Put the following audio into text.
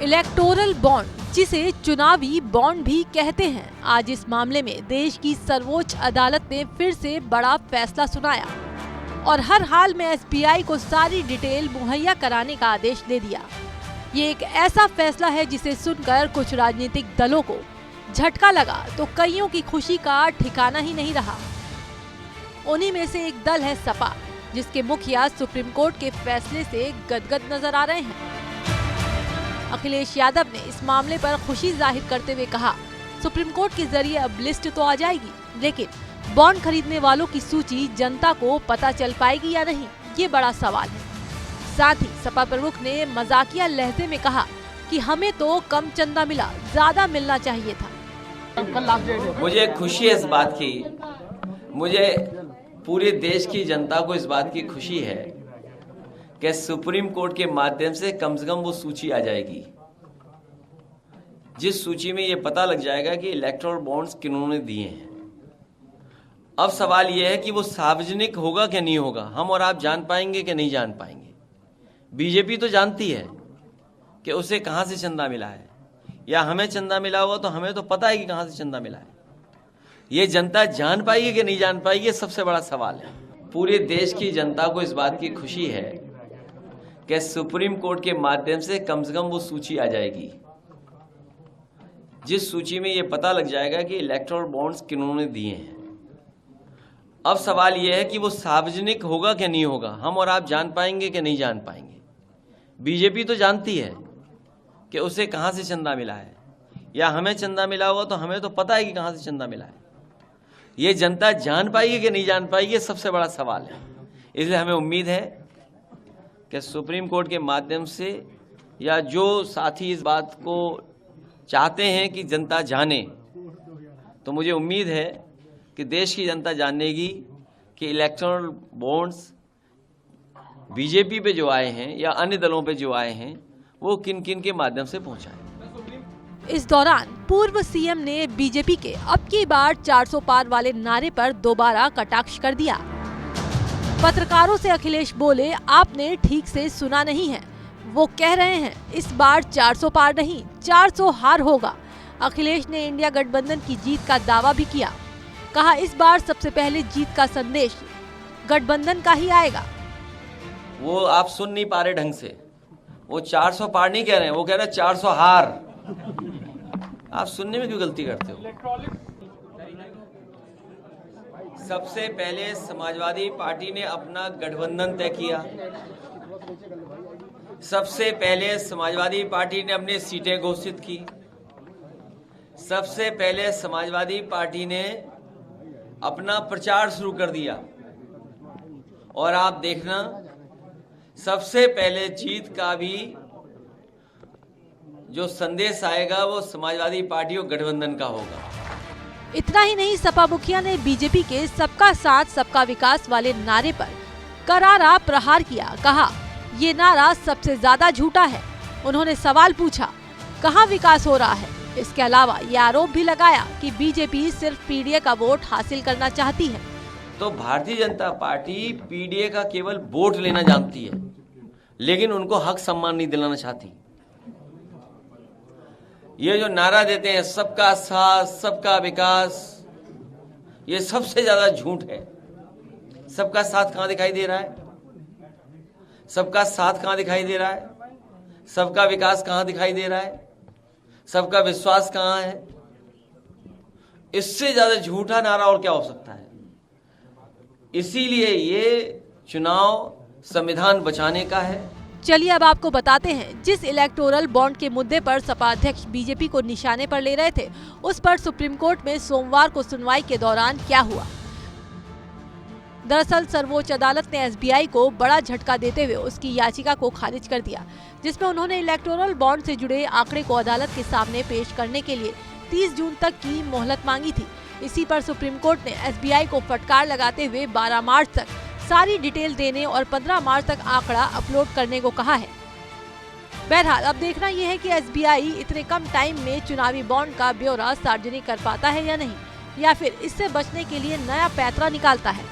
Electoral bond, जिसे चुनावी bond भी कहते हैं, आज इस मामले में देश की सर्वोच्च अदालत ने फिर से बड़ा फैसला सुनाया और हर हाल में एसबीआई को सारी डिटेल मुहैया कराने का आदेश दे दिया। ये एक ऐसा फैसला है जिसे सुनकर कुछ राजनीतिक दलों को झटका लगा तो कईयों की खुशी का ठिकाना ही नहीं रहा। उन्हीं में से एक दल है सपा, जिसके मुखिया सुप्रीम कोर्ट के फैसले से गदगद नजर आ रहे हैं। अखिलेश यादव ने इस मामले पर खुशी जाहिर करते हुए कहा, सुप्रीम कोर्ट के जरिए अब लिस्ट तो आ जाएगी, लेकिन बॉन्ड खरीदने वालों की सूची जनता को पता चल पाएगी या नहीं, ये बड़ा सवाल है। साथ ही सपा प्रमुख ने मजाकिया लहजे में कहा कि हमें तो कम चंदा मिला, ज्यादा मिलना चाहिए था। मुझे खुशी है इस बात की, मुझे पूरे देश की जनता को इस बात की खुशी है कि सुप्रीम कोर्ट के माध्यम से कम वो सूची आ जाएगी, जिस सूची में ये पता लग जाएगा कि इलेक्टोरल बॉन्ड्स किन्होंने दिए हैं। अब सवाल ये है कि वो सार्वजनिक होगा कि नहीं होगा, हम और आप जान पाएंगे कि नहीं जान पाएंगे। बीजेपी तो जानती है कि उसे कहां से चंदा मिला है, या हमें चंदा मिला होगा तो हमें तो पता है कि कहां से चंदा मिला है। ये जनता जान पाएगी कि नहीं जान पाएगी, ये सबसे बड़ा सवाल है। पूरे देश की जनता को इस बात की खुशी है कि सुप्रीम कोर्ट के माध्यम से कम वो सूची आ जाएगी, जिस सूची में ये पता लग जाएगा कि इलेक्टोरल बॉन्ड्स किन्होंने दिए हैं। अब सवाल ये है कि वो सार्वजनिक होगा कि नहीं होगा, हम और आप जान पाएंगे कि नहीं जान पाएंगे। बीजेपी तो जानती है कि उसे कहां से चंदा मिला है, या हमें चंदा मिला होगा तो हमें तो पता है कि कहां से चंदा मिला है। ये जनता जान पाएगी कि नहीं जान पाएगी, ये सबसे बड़ा सवाल है। इसलिए हमें उम्मीद है कि सुप्रीम कोर्ट के माध्यम से, या जो साथी इस बात को चाहते हैं कि जनता जाने, तो मुझे उम्मीद है कि देश की जनता जानेगी कि इलेक्टोरल बॉन्ड्स बीजेपी पे जो आए हैं या अन्य दलों पे जो आए हैं वो किन किन के माध्यम से पहुंचाए। इस दौरान पूर्व सीएम ने बीजेपी के अब की बार 400 पार वाले नारे पर दोबारा कटाक्ष कर दिया। पत्रकारों से अखिलेश बोले, आपने ठीक से सुना नहीं है, वो कह रहे हैं इस बार 400 पार नहीं 400 हार होगा। अखिलेश ने इंडिया गठबंधन की जीत का दावा भी किया, कहा इस बार सबसे पहले जीत का संदेश गठबंधन का ही आएगा। वो आप सुन नहीं पा रहे ढंग से, वो 400 पार नहीं कह रहे हैं, वो कह रहे हैं 400 हार। आप सुनने में क्यों गलती करते हो? सबसे पहले समाजवादी पार्टी ने अपना गठबंधन तय किया, सबसे पहले समाजवादी पार्टी ने अपनी सीटें घोषित की, सबसे पहले समाजवादी पार्टी ने अपना प्रचार शुरू कर दिया, और आप देखना सबसे पहले जीत का भी जो संदेश आएगा वो समाजवादी पार्टी और गठबंधन का होगा। इतना ही नहीं, सपा मुखिया ने बीजेपी के सबका साथ सबका विकास वाले नारे पर करारा प्रहार किया, कहा ये नारा सबसे ज्यादा झूठा है। उन्होंने सवाल पूछा, कहाँ विकास हो रहा है? इसके अलावा ये आरोप भी लगाया कि बीजेपी सिर्फ पीडीए का वोट हासिल करना चाहती है। तो भारतीय जनता पार्टी पीडीए का केवल वोट लेना जानती है, लेकिन उनको हक सम्मान नहीं दिलाना चाहती। ये जो नारा देते हैं सबका साथ सबका विकास, ये सबसे ज्यादा झूठ है। सबका साथ कहां दिखाई दे रहा है? सबका साथ कहां दिखाई दे रहा है? सबका विकास कहां दिखाई दे रहा है? सबका विश्वास कहां है? इससे ज्यादा झूठा नारा और क्या हो सकता है? इसीलिए ये चुनाव संविधान बचाने का है। चलिए अब आपको बताते हैं, जिस इलेक्टोरल बॉन्ड के मुद्दे पर सपा अध्यक्ष बीजेपी को निशाने पर ले रहे थे, उस पर सुप्रीम कोर्ट में सोमवार को सुनवाई के दौरान क्या हुआ। दरअसल सर्वोच्च अदालत ने एसबीआई को बड़ा झटका देते हुए उसकी याचिका को खारिज कर दिया, जिसमें उन्होंने इलेक्टोरल बॉन्ड से जुड़े आंकड़े को अदालत के सामने पेश करने के लिए 30 जून तक की मोहलत मांगी थी। इसी पर सुप्रीम कोर्ट ने एसबीआई को फटकार लगाते हुए 12 मार्च तक सारी डिटेल देने और 15 मार्च तक आंकड़ा अपलोड करने को कहा है। बहरहाल अब देखना यह है कि एसबीआई इतने कम टाइम में चुनावी बॉन्ड का ब्यौरा सार्वजनिक कर पाता है या नहीं, या फिर इससे बचने के लिए नया पैंतरा निकालता है।